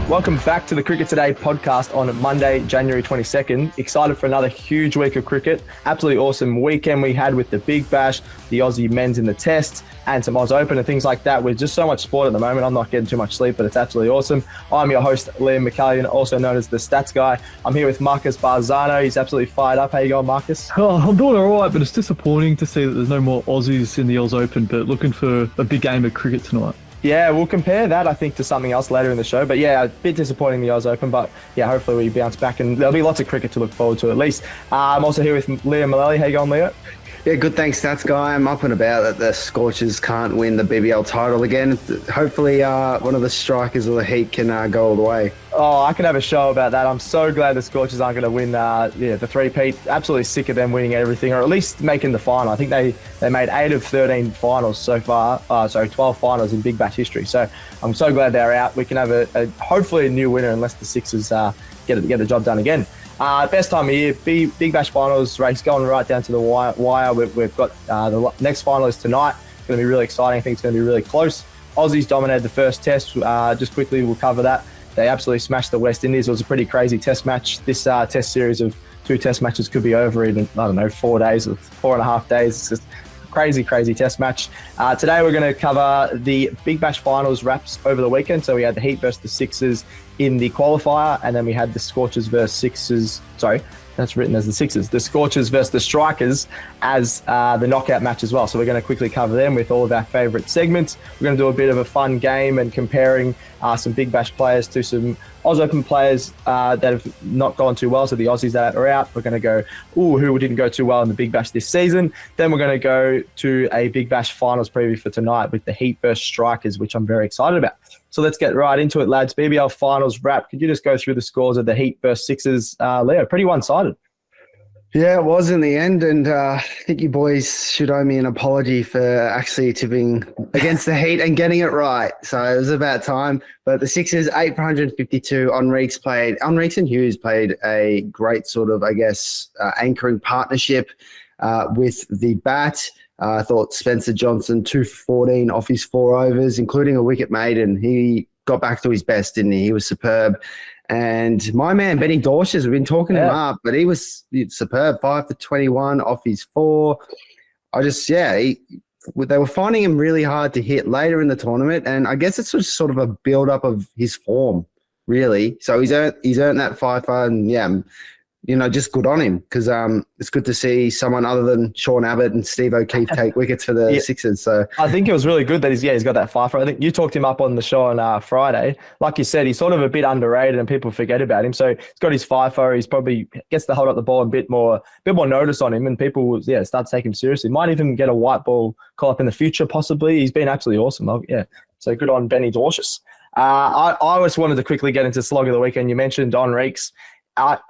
Welcome back to the Cricket Today podcast on Monday, January 22nd. Excited for another huge week of cricket. Absolutely awesome weekend we had with the Big Bash, the Aussie men's in the Test, and some Aus Open and things like that. With just so much sport at the moment, I'm not getting too much sleep, but it's absolutely awesome. I'm your host, Liam McAllion, also known as the Stats Guy. I'm here with Marcus Bazzano. He's absolutely fired up. How you going, Marcus? Oh, I'm doing all right, but it's disappointing to see that there's no more Aussies in the Aus Open, but looking for a big game of cricket tonight. Yeah, we'll compare that, I think, to something else later in the show. But yeah, a bit disappointing the Aus Open, but yeah, hopefully we bounce back and there'll be lots of cricket to look forward to at least. I'm also here with Leo Malelli. How you going, Leo? Yeah, good, thanks, Stats Guy. I'm up and about that the Scorchers can't win the BBL title again. Hopefully one of the strikers of the Heat can go all the way. Oh, I can have a show about that. I'm so glad the Scorchers aren't going to win the three-peat. Absolutely sick of them winning everything, or at least making the final. I think they made 8 of 13 finals so far. 12 finals in Big Bash history. So I'm so glad they're out. We can have hopefully a new winner unless the Sixers get the job done again. Best time of year, Big Bash Finals race going right down to the wire. We've got the next final is tonight. It's going to be really exciting. I think it's going to be really close. Aussies dominated the first test. Just quickly, we'll cover that. They absolutely smashed the West Indies. It was a pretty crazy test match. This test series of 2 test matches could be over in, 4 days or 4.5 days. It's just crazy test match. Today we're going to cover the Big Bash Finals wraps over the weekend. So we had the Heat versus the Sixers in the qualifier, and then we had the Scorchers versus Sixers. Sorry, that's written as the Sixers. The Scorchers versus the Strikers as the knockout match as well. So we're going to quickly cover them with all of our favourite segments. We're going to do a bit of a fun game and comparing some Big Bash players to some Aus Open players that have not gone too well. So the Aussies that are out, we're going to go, who didn't go too well in the Big Bash this season. Then we're going to go to a Big Bash Finals preview for tonight with the Heat versus Strikers, which I'm very excited about. So let's get right into it, lads. BBL Finals wrap. Could you just go through the scores of the Heat versus Sixers? Leo, pretty one-sided. Yeah, it was in the end, and I think you boys should owe me an apology for actually tipping against the Heat and getting it right. So it was about time. But the Sixers, 8 for 152. Enriques and Hughes played a great sort of, anchoring partnership with the bat. I thought Spencer Johnson, 2 for 14 off his 4 overs, including a wicket maiden. He got back to his best, didn't he? He was superb. And my man, Benny Dorschers, we've been talking him up, but he was superb, 5 for 21 off his 4. They were finding him really hard to hit later in the tournament, and I guess it's just sort of a build-up of his form, really. So he's earned that 5 and just good on him, because it's good to see someone other than Sean Abbott and Steve O'Keefe take wickets for the Sixers. So I think it was really good that he's got that 5. I think you talked him up on the show on Friday. Like you said, he's sort of a bit underrated and people forget about him. So he's got his 5. He's probably gets to hold up the ball a bit more notice on him, and people will start to take him seriously. Might even get a white ball call up in the future, possibly. He's been absolutely awesome. So good on Benny Dorschers. I always wanted to quickly get into slog of the weekend. You mentioned Enriques.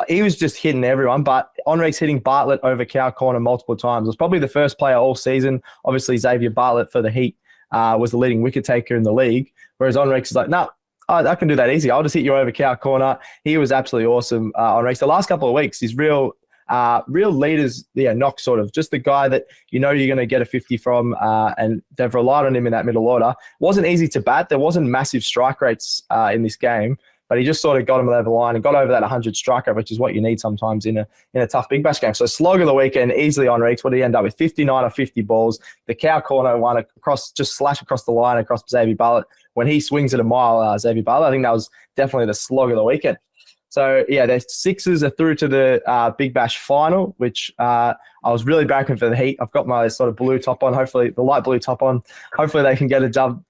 He was just hitting everyone, but Enriques hitting Bartlett over cow corner multiple times. It was probably the first player all season. Obviously, Xavier Bartlett for the Heat was the leading wicket taker in the league, whereas Enriques is like, no, I can do that easy. I'll just hit you over cow corner. He was absolutely awesome, Enriques. The last couple of weeks, he's real leaders, knock sort of. Just the guy that you're going to get a 50 from, and they've relied on him in that middle order. Wasn't easy to bat. There wasn't massive strike rates in this game, but he just sort of got him over the line and got over that 100 strike rate, which is what you need sometimes in a tough Big Bash game. So slog of the weekend, easily Enriques. What did he end up with? 59 or 50 balls. The cow corner one slash across the line across Xavier Bartlett. When he swings at a mile, Xavier Bartlett, I think that was definitely the slog of the weekend. So, the Sixers are through to the Big Bash final, which I was really backing for the Heat. I've got my sort of blue top on, hopefully the light blue top on. Hopefully they can get a dub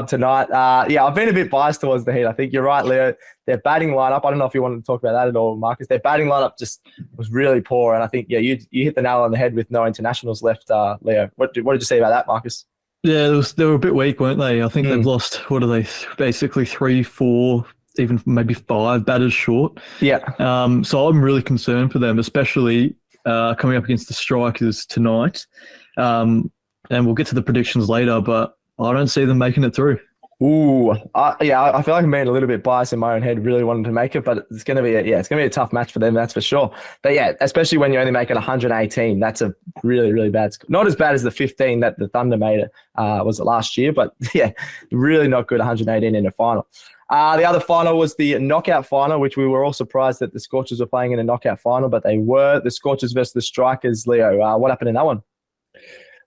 tonight. I've been a bit biased towards the Heat. I think you're right, Leo. Their batting lineup, I don't know if you wanted to talk about that at all, Marcus. Their batting lineup just was really poor, and I think you hit the nail on the head with no internationals left, Leo. What did you say about that, Marcus? Yeah, they were a bit weak, weren't they? I think they've lost, what are they, basically 3, 4, even maybe 5 batters short. Yeah. So I'm really concerned for them, especially coming up against the Strikers tonight. And we'll get to the predictions later, but I don't see them making it through. Ooh, I feel like I'm being a little bit biased in my own head, really wanting to make it, but it's going to be a tough match for them, that's for sure. But especially when you only make it 118, that's a really, really bad score. Not as bad as the 15 that the Thunder made was it last year, but really not good, 118 in a final. The other final was the knockout final, which we were all surprised that the Scorchers were playing in a knockout final, but they were. The Scorchers versus the Strikers. Leo, what happened in that one?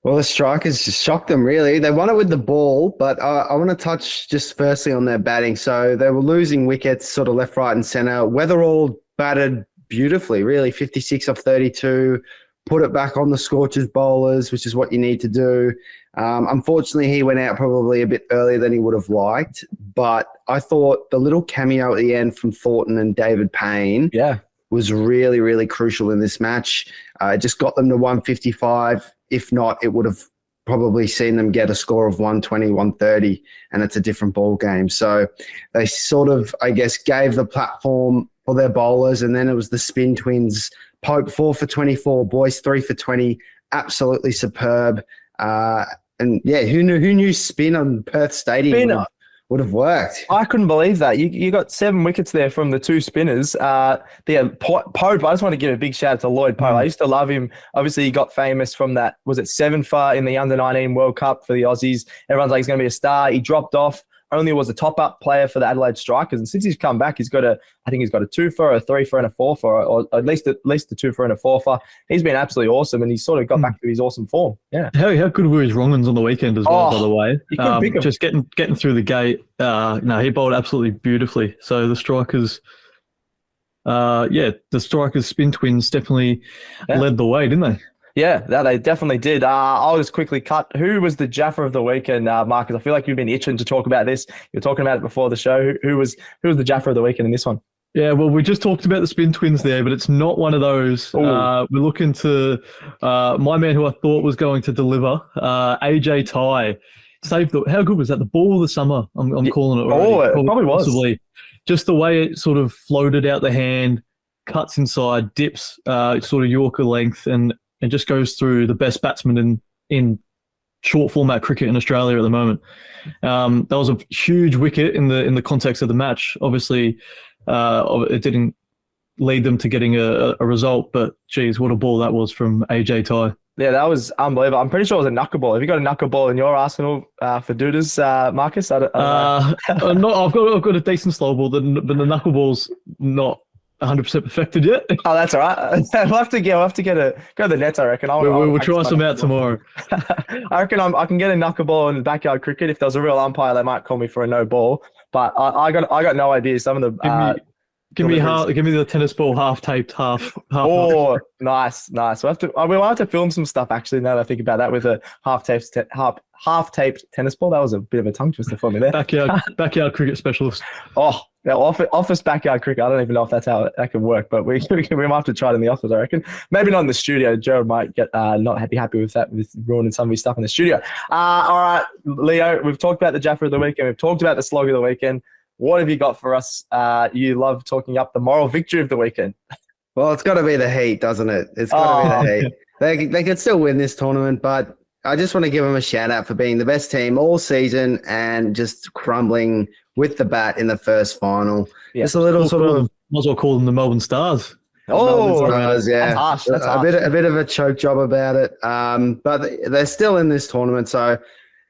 Well, the Strikers just shocked them, really. They won it with the ball, but I want to touch just firstly on their batting. So they were losing wickets sort of left, right and centre. Weatherall batted beautifully, really, 56 off 32, put it back on the Scorchers bowlers, which is what you need to do. Unfortunately, he went out probably a bit earlier than he would have liked, but I thought the little cameo at the end from Thornton and David Payne was really, really crucial in this match. It just got them to 155. If not, it would have probably seen them get a score of 120, 130, and it's a different ball game. So they sort of, I guess, gave the platform for their bowlers, and then it was the spin twins. Pope 4 for 24, Boyce 3 for 20, absolutely superb. And yeah, who knew spin on Perth Stadium would have worked? I couldn't believe that. You got 7 wickets there from the 2 spinners. Pope, I just want to give a big shout out to Lloyd Pope. I used to love him. Obviously, he got famous from that, was it 7 for in the Under-19 World Cup for the Aussies. Everyone's like, he's going to be a star. He dropped off. Only was a top-up player for the Adelaide Strikers. And since he's come back, he's got I think he's got a 2 for, a 3 for, and a 4 for, or at least a 2 for and a 4 for. He's been absolutely awesome, and he's sort of got back to his awesome form. Yeah. How good were his wrong-uns on the weekend as well, by the way? You couldn't pick him. Just getting through the gate. He bowled absolutely beautifully. So the Strikers, the Strikers spin twins definitely led the way, didn't they? Yeah, they definitely did. I'll just quickly cut. Who was the Jaffa of the weekend, Marcus? I feel like you've been itching to talk about this. You were talking about it before the show. Who was the Jaffa of the weekend in this one? Yeah, well, we just talked about the spin twins there, but it's not one of those. We're looking to my man who I thought was going to deliver, AJ Tye. How good was that? The ball of the summer, I'm calling it already. It probably was. Possibly. Just the way it sort of floated out the hand, cuts inside, dips sort of Yorker length, and just goes through the best batsman in short format cricket in Australia at the moment. That was a huge wicket in the context of the match. Obviously, it didn't lead them to getting a result, but geez, what a ball that was from AJ Tye. Yeah, that was unbelievable. I'm pretty sure it was a knuckleball. Have you got a knuckleball in your arsenal for Dudas, Marcus? I've got a decent slow ball, but the knuckleball's not 100% perfected yet. Oh, that's all right. We'll have to go to the nets, I reckon. We'll try some out tomorrow. I reckon I can get a knuckleball in backyard cricket. If there's a real umpire, they might call me for a no ball. But I got no idea. Some of the give me the tennis ball half taped, half. Oh, nice. We'll have to film some stuff actually. Now that I think about that, with a half taped tennis ball. That was a bit of a tongue twister for me there. Backyard cricket specialist. Oh, yeah, office backyard cricket. I don't even know if that's how that can work, but we might have to try it in the office, I reckon. Maybe not in the studio. Joe might get not be happy with that, with ruining some of his stuff in the studio. All right, Leo, we've talked about the Jaffa of the weekend. We've talked about the slog of the weekend. What have you got for us? You love talking up the moral victory of the weekend. Well, it's got to be the Heat, doesn't it? It's got to be the Heat. They could still win this tournament, but I just want to give them a shout out for being the best team all season and just crumbling with the bat in the first final. Yeah. Just a little might as well call them the Melbourne Stars. Melbourne Stars, yeah. That's harsh. A bit of a choke job about it. But they're still in this tournament, so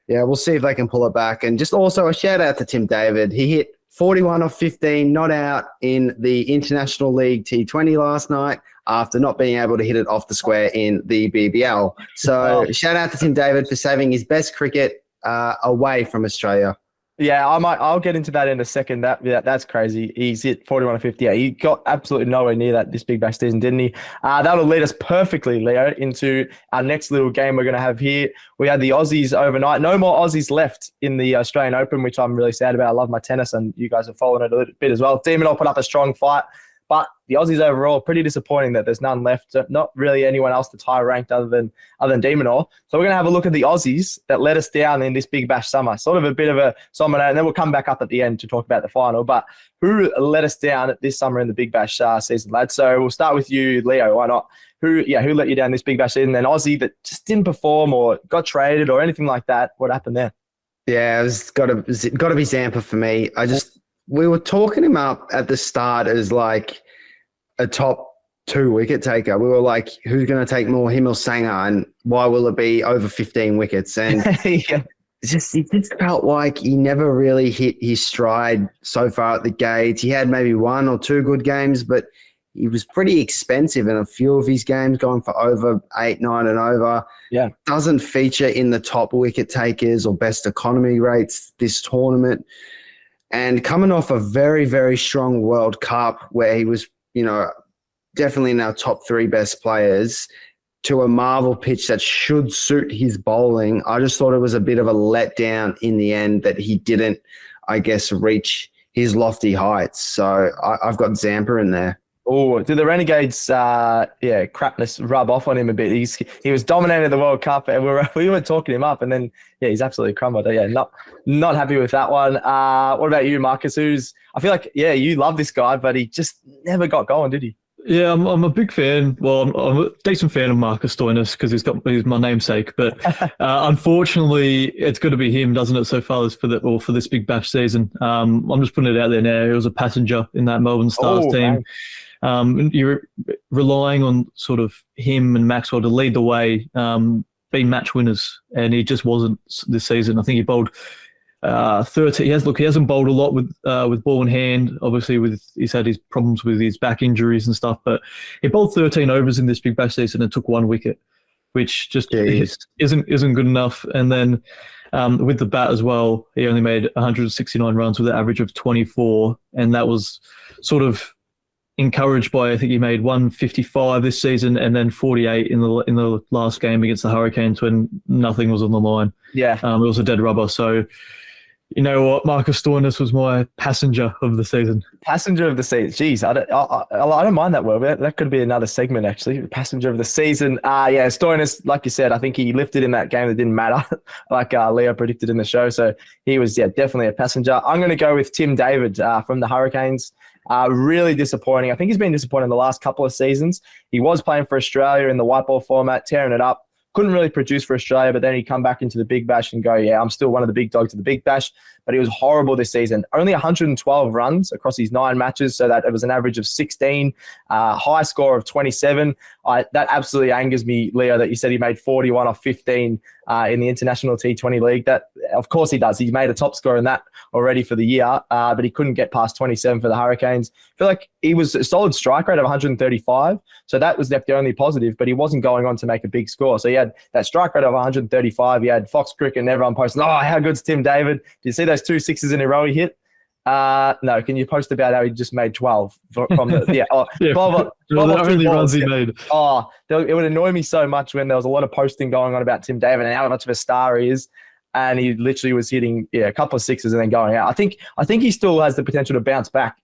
yeah, we'll see if they can pull it back. And just also a shout out to Tim David. He hit 41 off 15, not out in the International League T20 last night after not being able to hit it off the square in the BBL. So shout out to Tim David for saving his best cricket away from Australia. Yeah, I'll get into that in a second. That's crazy. He's hit 41 of 50. Yeah, he got absolutely nowhere near that this Big Bash season, didn't he? That'll lead us perfectly, Leo, into our next little game we're going to have here. We had the Aussies overnight. No more Aussies left in the Australian Open, which I'm really sad about. I love my tennis, and you guys have followed it a little bit as well. Demon put up a strong fight. But the Aussies overall, pretty disappointing that there's none left. Not really anyone else that's high ranked other than Demonor. So we're going to have a look at the Aussies that let us down in this Big Bash summer. Sort of a bit of a somber note, and then we'll come back up at the end to talk about the final. But who let us down this summer in the Big Bash season, lads? So we'll start with you, Leo. Why not? Who let you down this Big Bash season? And Aussie that just didn't perform or got traded or anything like that. What happened there? Yeah, it's got to be Zampa for me. We were talking him up at the start as like a top 2 wicket taker. We were like, who's going to take more, him or Sanger? And why will it be over 15 wickets? And it just felt like he never really hit his stride so far at the gates. He had maybe 1 or 2 good games, but he was pretty expensive in a few of his games, going for over 8, 9 and over. Yeah. Doesn't feature in the top wicket takers or best economy rates this tournament. And coming off a very, very strong World Cup where he was, definitely in our top 3 best players, to a marvel pitch that should suit his bowling, I just thought it was a bit of a letdown in the end that he didn't, I guess, reach his lofty heights. So I've got Zampa in there. Oh, did the Renegades, crapness rub off on him a bit? He was dominating the World Cup, and we were talking him up, and then he's absolutely crumbled. Yeah, not happy with that one. What about you, Marcus? I feel like you love this guy, but he just never got going, did he? Yeah, I'm a big fan. Well, I'm a decent fan of Marcus Stoinis because he's my namesake. But unfortunately, it's got to be him, doesn't it? So far as for this Big Bash season, I'm just putting it out there now. He was a passenger in that Melbourne Stars team. You're relying on sort of him and Maxwell to lead the way, be match winners, and he just wasn't this season. I think he bowled 30. He hasn't bowled a lot with ball in hand. Obviously, he's had his problems with his back injuries and stuff. But he bowled 13 overs in this Big Bash season and took 1 wicket, which just isn't good enough. And then with the bat as well, he only made 169 runs with an average of 24, and that was sort of encouraged by, I think he made 155 this season and then 48 in the last game against the Hurricanes when nothing was on the line. Yeah, it was a dead rubber. So. You know what? Marcus Stoinis was my passenger of the season. Passenger of the season. Jeez, I don't mind that word. That could be another segment, actually. Passenger of the season. Stoinis, like you said, I think he lifted in that game that didn't matter, like Leo predicted in the show. So he was, definitely a passenger. I'm going to go with Tim David from the Hurricanes. Really disappointing. I think he's been disappointing the last couple of seasons. He was playing for Australia in the white ball format, tearing it up. Couldn't really produce for Australia, but then he'd come back into the Big Bash and go, I'm still one of the big dogs of the Big Bash. But he was horrible this season. Only 112 runs across his 9 matches, so that it was an average of 16, high score of 27. That absolutely angers me, Leo, that you said he made 41 off 15 in the International T20 League. That, of course he does. He's made a top score in that already for the year, but he couldn't get past 27 for the Hurricanes. I feel like he was a solid strike rate of 135, so that was the only positive, but he wasn't going on to make a big score. So he had that strike rate of 135. He had Fox Cricket and everyone posting, how good's Tim David? Did you see those 2 sixes in a row he hit? No, can you post about how he just made 12 from the 12 only runs he made. It would annoy me so much when there was a lot of posting going on about Tim David and how much of a star he is, and he literally was hitting a couple of sixes and then going out. I think he still has the potential to bounce back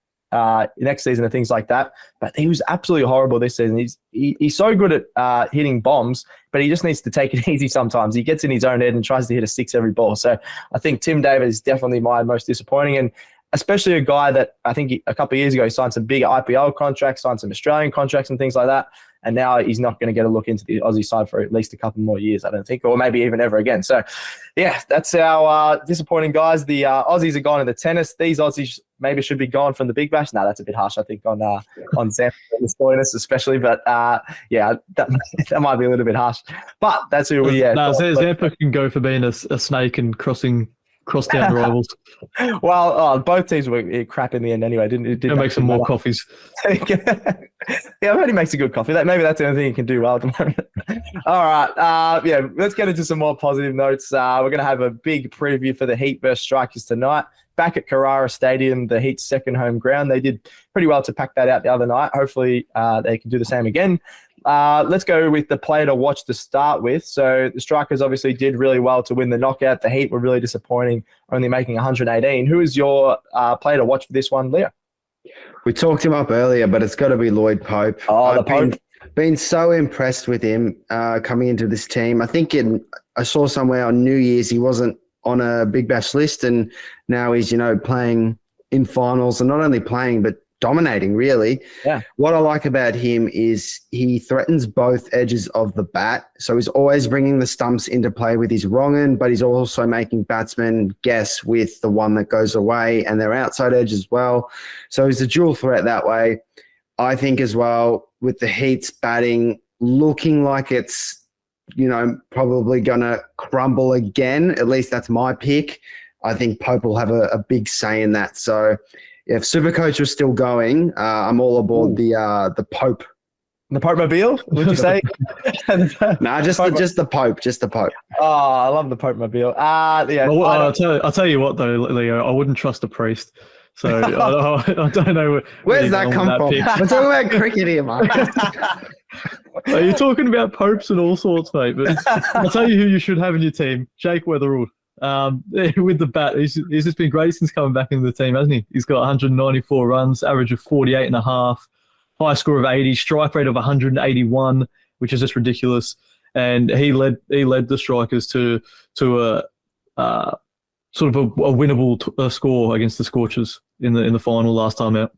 next season and things like that, but he was absolutely horrible this season. He's so good at hitting bombs, but he just needs to take it easy sometimes. He gets in his own head and tries to hit a 6 every ball. So I think Tim David is definitely my most disappointing, and especially a guy that I think a couple of years ago he signed some big IPL contracts, signed some Australian contracts and things like that, and now he's not going to get a look into the Aussie side for at least a couple more years, I don't think, or maybe even ever again. So, that's our disappointing guys. The Aussies are gone in the tennis. These Aussies maybe should be gone from the Big Bash. No, that's a bit harsh, I think, on Zampa and Stoinis especially. But, that might be a little bit harsh. But that's who we Zampa can go for being a snake and cross down rivals. Well, both teams were crap in the end anyway. Didn't make some more coffees. Yeah, I've heard he makes a good coffee. Maybe that's the only thing he can do well at the moment. All right. Let's get into some more positive notes. We're going to have a big preview for the Heat versus Strikers tonight. Back at Carrara Stadium, the Heat's second home ground. They did pretty well to pack that out the other night. Hopefully they can do the same again. Let's go with the player to watch to start with. So the Strikers obviously did really well to win the knockout. The Heat were really disappointing, only making 118. Who is your player to watch for this one, Leo? We talked him up earlier, but it's got to be Lloyd Pope. The Pope. Been so impressed with him coming into this team. I think I saw somewhere on New Year's he wasn't on a Big Bash list, and now he's, playing in finals, and not only playing, but dominating, really. Yeah. What I like about him is he threatens both edges of the bat. So he's always bringing the stumps into play with his wrong end, but he's also making batsmen guess with the one that goes away and their outside edge as well. So he's a dual threat that way. I think as well, with the Heat's batting looking like it's probably going to crumble again. At least that's my pick. I think Pope will have a big say in that. So if Supercoach was still going, I'm all aboard the Pope. The Pope-mobile, would you say? No, just the Pope. Just the Pope. Oh, I love the Pope-mobile. Yeah. Well, I'll tell you what, though, Leo, I wouldn't trust a priest. So I don't know. Where's that come from? We're talking about cricket here, Mark. You're talking about popes and all sorts, mate. But I'll tell you who you should have in your team: Jake Weatherall. With the bat, he's just been great since coming back into the team, hasn't he? He's got 194 runs, average of 48.5, high score of 80, strike rate of 181, which is just ridiculous. And he led the strikers to a sort of a winnable score against the Scorchers in the final last time out.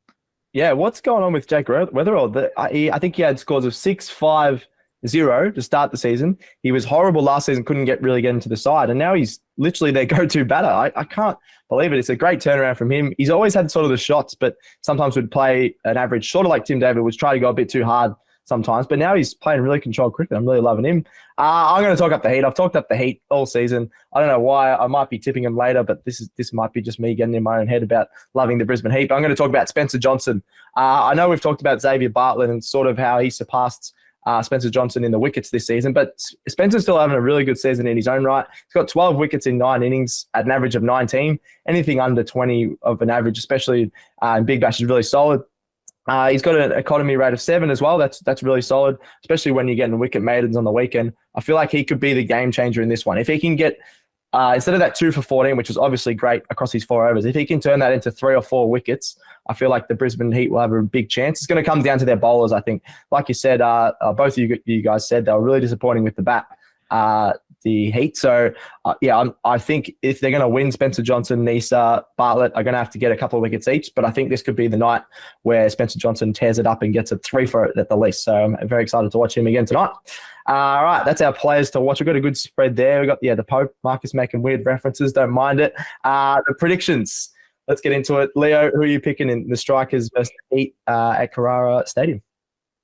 Yeah, what's going on with Jake Weatherall? I think he had scores of 6-5-0 to start the season. He was horrible last season, couldn't really get into the side, and now he's literally their go-to batter. I can't believe it. It's a great turnaround from him. He's always had sort of the shots, but sometimes would play an average, sort of like Tim David, would try to go a bit too hard sometimes, but now he's playing really controlled cricket. I'm really loving him. I'm going to talk up the Heat. I've talked up the Heat all season. I don't know why. I might be tipping him later, but this might be just me getting in my own head about loving the Brisbane Heat. But I'm going to talk about Spencer Johnson. I know we've talked about Xavier Bartlett and sort of how he surpassed Spencer Johnson in the wickets this season, but Spencer's still having a really good season in his own right. He's got 12 wickets in 9 innings at an average of 19. Anything under 20 of an average, especially in Big Bash, is really solid. He's got an economy rate of 7 as well. That's really solid, especially when you're getting wicket maidens on the weekend. I feel like he could be the game changer in this one. If he can get, instead of that 2 for 14, which was obviously great across his 4 overs, if he can turn that into 3 or 4 wickets, I feel like the Brisbane Heat will have a big chance. It's going to come down to their bowlers, I think. Like you said, both of you guys said they were really disappointing with the bat, the Heat. So, I think if they're going to win, Spencer Johnson, Nisa, Bartlett are going to have to get a couple of wickets each. But I think this could be the night where Spencer Johnson tears it up and gets a 3 for it at the least. So I'm very excited to watch him again tonight. All right, that's our players to watch. We've got a good spread there. We've got, the Pope. Marcus making weird references. Don't mind it. The predictions. Let's get into it. Leo, who are you picking in the Strikers versus the Heat at Carrara Stadium?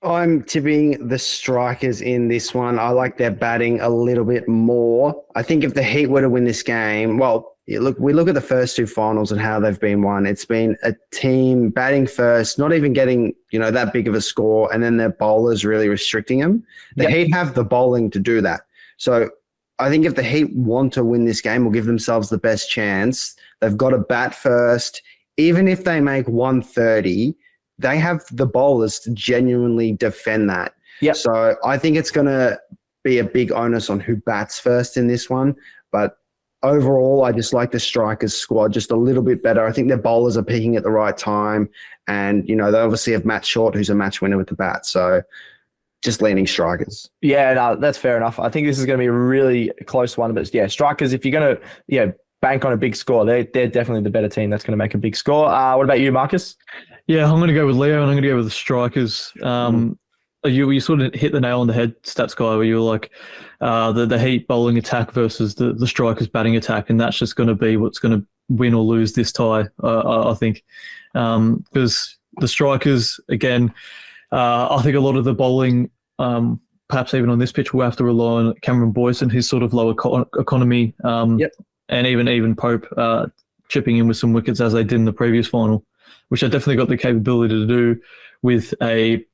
I'm tipping the Strikers in this one. I like their batting a little bit more. I think if the Heat were to win this game, we look at the first 2 finals and how they've been won. It's been a team batting first, not even getting, that big of a score, and then their bowlers really restricting them. The Heat have the bowling to do that. So I think if the Heat want to win this game or give themselves the best chance, they've got to bat first. Even if they make 130, they have the bowlers to genuinely defend that. Yep. So I think it's going to be a big onus on who bats first in this one. But overall, I just like the Strikers squad just a little bit better. I think their bowlers are peaking at the right time. And, they obviously have Matt Short, who's a match winner with the bat. So just leaning Strikers. Yeah, no, that's fair enough. I think this is going to be a really close one. But, Strikers, if you're going to bank on a big score, they're definitely the better team that's going to make a big score. What about you, Marcus? Yeah, I'm going to go with Leo, and I'm going to go with the Strikers. You sort of hit the nail on the head, stats guy, where you were like the Heat bowling attack versus the Strikers batting attack, and that's just going to be what's going to win or lose this tie, I think. Because the Strikers, again, I think a lot of the bowling, perhaps even on this pitch, will have to rely on Cameron Boyce and his sort of low economy, and even Pope chipping in with some wickets as they did in the previous final, which I definitely got the capability to do with a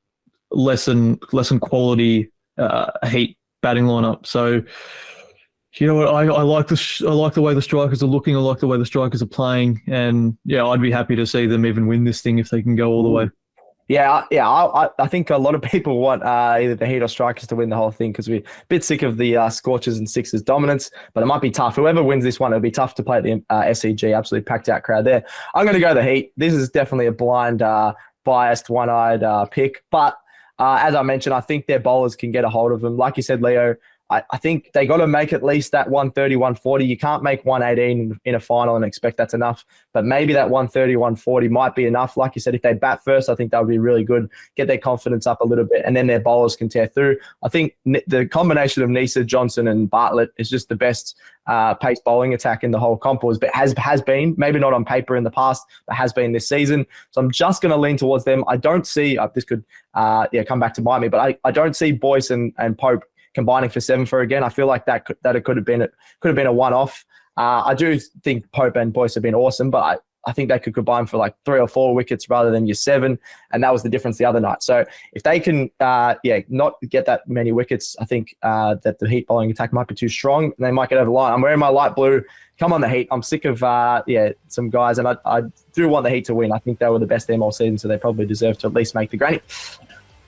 lesson quality Heat batting lineup. So, you know what, I like this. I like the way the Strikers are looking. I like the way the Strikers are playing, and I'd be happy to see them even win this thing if they can go all the way. I think a lot of people want either the Heat or Strikers to win the whole thing because we're a bit sick of the Scorchers and Sixers dominance, but it might be tough. Whoever wins this one, it'll be tough to play at the SCG. Absolutely packed out crowd there. I'm going to go the Heat. This is definitely a blind, biased, one-eyed pick, but as I mentioned, I think their bowlers can get a hold of them. Like you said, Leo, I think they got to make at least that 130, 140. You can't make 118 in a final and expect that's enough, but maybe that 130, 140 might be enough. Like you said, if they bat first, I think that would be really good, get their confidence up a little bit, and then their bowlers can tear through. I think the combination of Nisa, Johnson, and Bartlett is just the best pace bowling attack in the whole comp, but has been, maybe not on paper in the past, but has been this season. So I'm just going to lean towards them. I don't see, this could come back to bite me, but I don't see Boyce and Pope combining for 7 for again. I feel like that it could have been a one-off. I do think Pope and Boyce have been awesome, but I think they could combine for like 3 or 4 wickets rather than your 7, and that was the difference the other night. So if they can, not get that many wickets, I think that the Heat bowling attack might be too strong, and they might get over the line. I'm wearing my light blue. Come on, the Heat. I'm sick of some guys, and I do want the Heat to win. I think they were the best team all season, so they probably deserve to at least make the granny.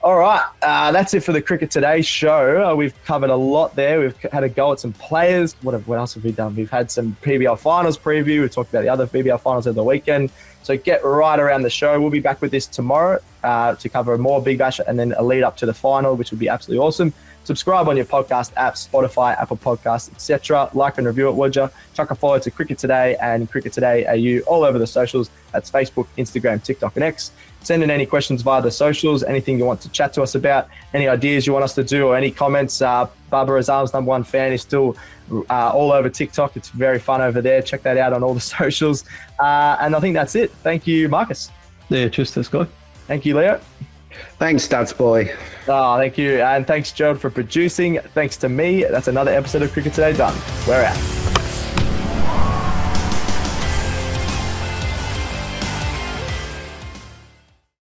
All right, that's it for the Cricket Today show. We've covered a lot there. We've had a go at some players. What else have we done? We've had some BBL Finals preview. We talked about the other BBL Finals of the weekend. So get right around the show. We'll be back with this tomorrow to cover more Big Bash and then a lead up to the final, which would be absolutely awesome. Subscribe on your podcast apps, Spotify, Apple Podcasts, etc. Like and review it, would you? Chuck a follow to Cricket Today and Cricket Today AU all over the socials. That's Facebook, Instagram, TikTok, and X. Send in any questions via the socials, anything you want to chat to us about, any ideas you want us to do, or any comments. Barbara Azam's #1 fan is still all over TikTok. It's very fun over there. Check that out on all the socials. And I think that's it. Thank you, Marcus. Yeah, cheers to this guy. Thank you, Leo. Thanks, Stats Boy. Oh, thank you. And thanks, Gerald, for producing. Thanks to me. That's another episode of Cricket Today done. We're out.